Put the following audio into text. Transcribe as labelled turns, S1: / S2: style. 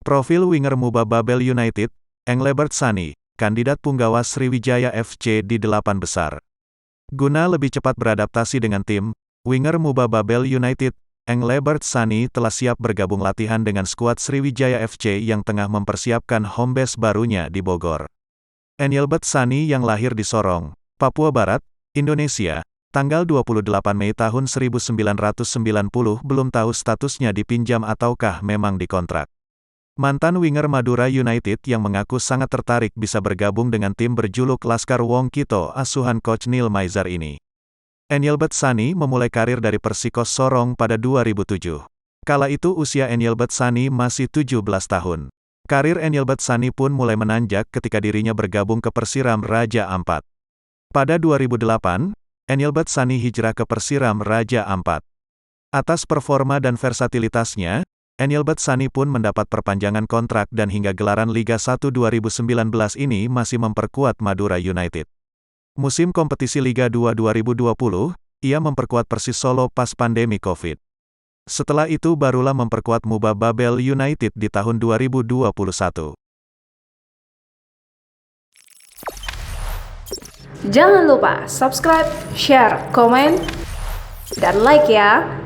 S1: Profil winger Muba Babel United, Engelbert Sani, kandidat punggawa Sriwijaya FC di 8 besar. Guna lebih cepat beradaptasi dengan tim, winger Muba Babel United, Engelbert Sani telah siap bergabung latihan dengan skuad Sriwijaya FC yang tengah mempersiapkan home base barunya di Bogor. Engelbert Sani yang lahir di Sorong, Papua Barat, Indonesia, tanggal 28 Mei tahun 1990 belum tahu statusnya dipinjam ataukah memang dikontrak. Mantan winger Madura United yang mengaku sangat tertarik bisa bergabung dengan tim berjuluk Laskar Wong Kito asuhan coach Neil Maizar ini. Engelbert Sani memulai karir dari Persikos Sorong pada 2007. Kala itu usia Engelbert Sani masih 17 tahun. Karir Engelbert Sani pun mulai menanjak ketika dirinya bergabung ke Persiram Raja Ampat. Pada 2008, Engelbert Sani hijrah ke Persiram Raja Ampat. Atas performa dan versatilitasnya, Engelbert Sani pun mendapat perpanjangan kontrak dan hingga gelaran Liga 1 2019 ini masih memperkuat Madura United. Musim kompetisi Liga 2 2020, ia memperkuat Persis Solo pas pandemi Covid. Setelah itu barulah memperkuat Muba Babel United di tahun 2021.
S2: Jangan lupa subscribe, share, komen, dan like ya!